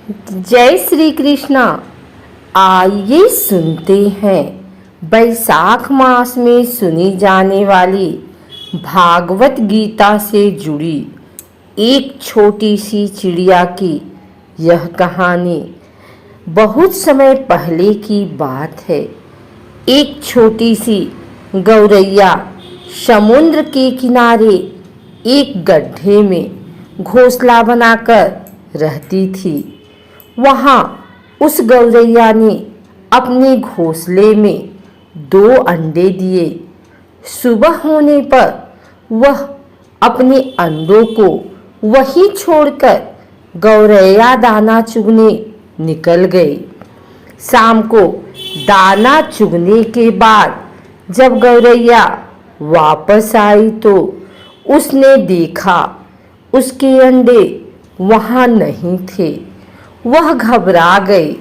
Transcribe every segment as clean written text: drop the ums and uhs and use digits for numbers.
जय श्री कृष्णा। आइए सुनते हैं बैसाख मास में सुनी जाने वाली भागवत गीता से जुड़ी एक छोटी सी चिड़िया की यह कहानी। बहुत समय पहले की बात है। एक छोटी सी गौरैया समुद्र के किनारे एक गड्ढे में घोंसला बनाकर रहती थी। वहाँ उस गौरैया ने अपने घोंसले में 2 अंडे दिए। सुबह होने पर वह अपने अंडों को वहीं छोड़कर गौरैया दाना चुगने निकल गई। शाम को दाना चुगने के बाद जब गौरैया वापस आई तो उसने देखा उसके अंडे वहाँ नहीं थे। वह घबरा गई।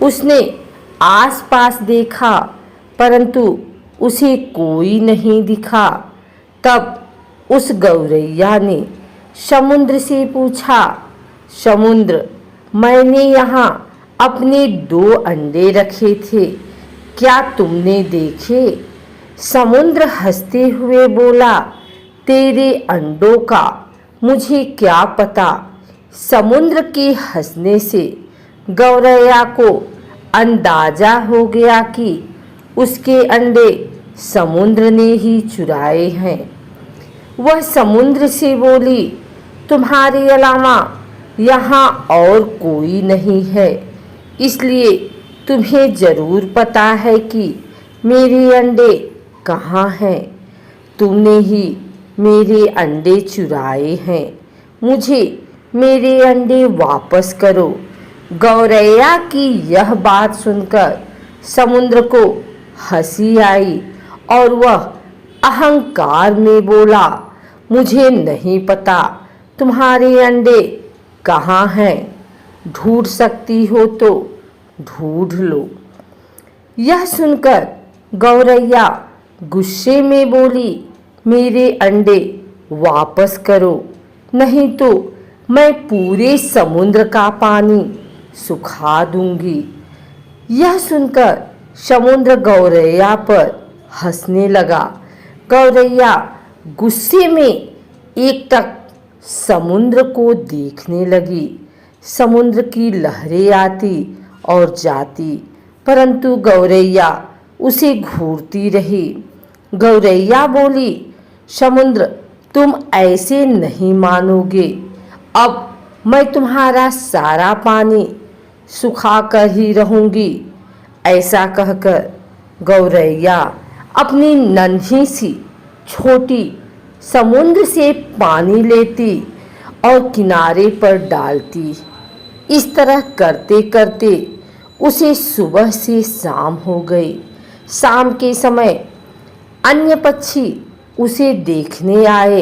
उसने आसपास देखा परंतु उसे कोई नहीं दिखा। तब उस गौरैया ने समुद्र से पूछा, समुद्र, मैंने यहाँ अपने 2 अंडे रखे थे, क्या तुमने देखे? समुद्र हंसते हुए बोला, तेरे अंडों का मुझे क्या पता। समुद्र के हंसने से गौरैया को अंदाजा हो गया कि उसके अंडे समुद्र ने ही चुराए हैं। वह समुद्र से बोली, तुम्हारे अलावा यहाँ और कोई नहीं है, इसलिए तुम्हें जरूर पता है कि मेरे अंडे कहाँ हैं। तुमने ही मेरे अंडे चुराए हैं। मुझे मेरे अंडे वापस करो। गौरैया की यह बात सुनकर समुद्र को हंसी आई और वह अहंकार में बोला, मुझे नहीं पता तुम्हारे अंडे कहाँ हैं। ढूंढ सकती हो तो ढूंढ लो। यह सुनकर गौरैया गुस्से में बोली, मेरे अंडे वापस करो, नहीं तो मैं पूरे समुद्र का पानी सुखा दूंगी। यह सुनकर समुद्र गौरैया पर हंसने लगा। गौरैया गुस्से में एकटक समुद्र को देखने लगी। समुद्र की लहरें आती और जाती परंतु गौरैया उसे घूरती रही। गौरैया बोली, समुद्र, तुम ऐसे नहीं मानोगे। अब मैं तुम्हारा सारा पानी सुखा कर ही रहूंगी। ऐसा कहकर गौरैया अपनी नन्ही सी छोटी समुद्र से पानी लेती और किनारे पर डालती। इस तरह करते करते उसे सुबह से शाम हो गई। शाम के समय अन्य पक्षी उसे देखने आए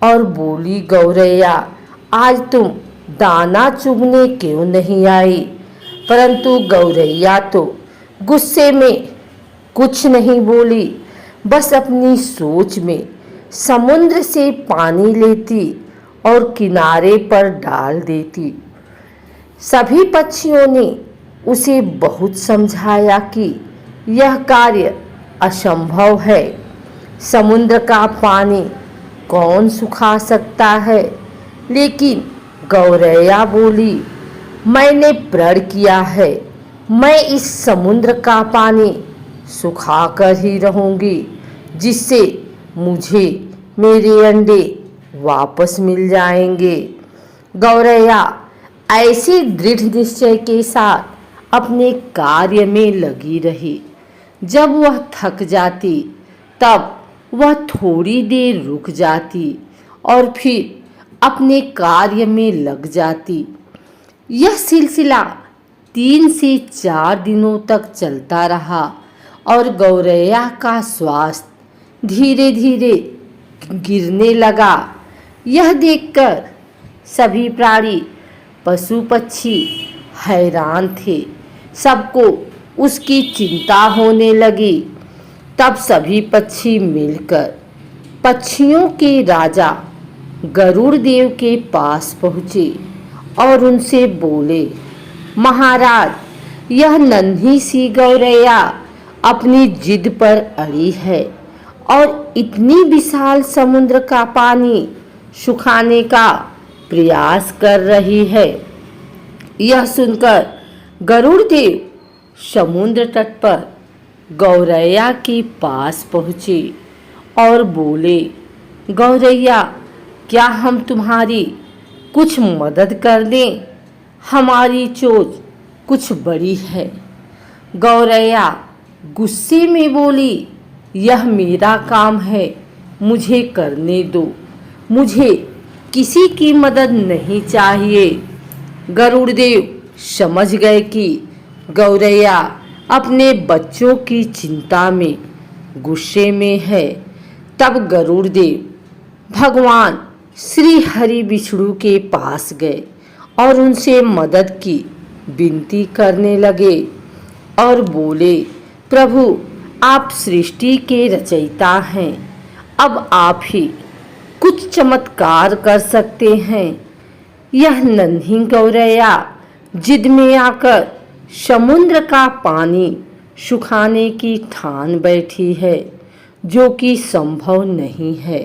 और बोली, गौरैया, आज तुम दाना चुगने क्यों नहीं आई? परंतु गौरैया तो गुस्से में कुछ नहीं बोली, बस अपनी सोच में समुद्र से पानी लेती और किनारे पर डाल देती। सभी पक्षियों ने उसे बहुत समझाया कि यह कार्य असंभव है। समुद्र का पानी कौन सुखा सकता है? लेकिन गौरैया बोली, मैंने प्रण किया है, मैं इस समुद्र का पानी सुखा कर ही रहूंगी, जिससे मुझे मेरे अंडे वापस मिल जाएंगे। गौरैया ऐसे दृढ़ निश्चय के साथ अपने कार्य में लगी रही। जब वह थक जाती तब वह थोड़ी देर रुक जाती और फिर अपने कार्य में लग जाती। यह सिलसिला 3 से 4 दिनों तक चलता रहा और गौरैया का स्वास्थ्य धीरे धीरे गिरने लगा। यह देखकर सभी प्राणी पशु पक्षी हैरान थे। सबको उसकी चिंता होने लगी। तब सभी पक्षी मिलकर पक्षियों के राजा गरुड़ देव के पास पहुँचे और उनसे बोले, महाराज, यह नन्ही सी गौरैया अपनी जिद पर अड़ी है और इतनी विशाल समुद्र का पानी सुखाने का प्रयास कर रही है। यह सुनकर गरुड़ देव समुद्र तट पर गौरैया के पास पहुँचे और बोले, गौरैया, क्या हम तुम्हारी कुछ मदद कर दें? हमारी चोट कुछ बड़ी है। गौरैया गुस्से में बोली, यह मेरा काम है, मुझे करने दो, मुझे किसी की मदद नहीं चाहिए। गरुड़ देव समझ गए कि गौरैया अपने बच्चों की चिंता में गुस्से में है। तब गरुड़ देव भगवान श्री हरि विष्णु के पास गए और उनसे मदद की विनती करने लगे और बोले, प्रभु, आप सृष्टि के रचयिता हैं, अब आप ही कुछ चमत्कार कर सकते हैं। यह नन्ही गौरैया जिद में आकर समुद्र का पानी सुखाने की ठान बैठी है, जो कि संभव नहीं है।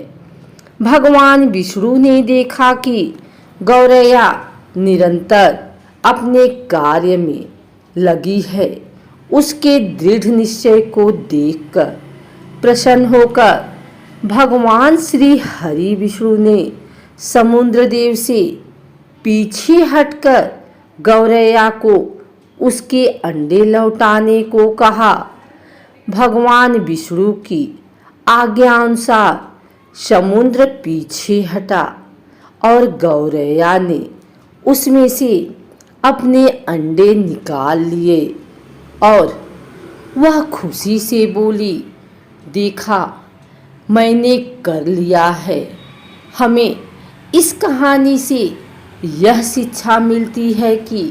भगवान विष्णु ने देखा कि गौरैया निरंतर अपने कार्य में लगी है। उसके दृढ़ निश्चय को देखकर प्रसन्न होकर भगवान श्री हरि विष्णु ने समुद्र देव से पीछे हटकर गौरैया को उसके अंडे लौटाने को कहा। भगवान विष्णु की आज्ञा अनुसार समुद्र पीछे हटा और गौरैया ने उसमें से अपने अंडे निकाल लिए और वह खुशी से बोली, देखा, मैंने कर लिया है। हमें इस कहानी से यह शिक्षा मिलती है कि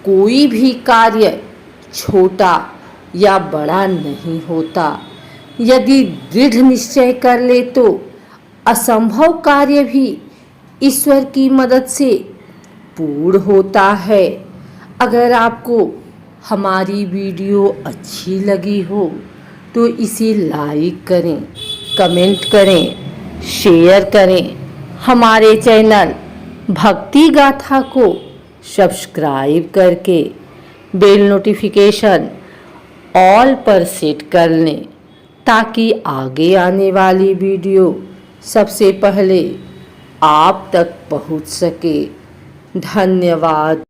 कोई भी कार्य छोटा या बड़ा नहीं होता। यदि दृढ़ निश्चय कर ले तो असंभव कार्य भी ईश्वर की मदद से पूर्ण होता है। अगर आपको हमारी वीडियो अच्छी लगी हो तो इसे लाइक करें, कमेंट करें, शेयर करें। हमारे चैनल भक्ति गाथा को सब्सक्राइब करके बेल नोटिफिकेशन ऑल पर सेट कर लें, ताकि आगे आने वाली वीडियो सबसे पहले आप तक पहुंच सके। धन्यवाद।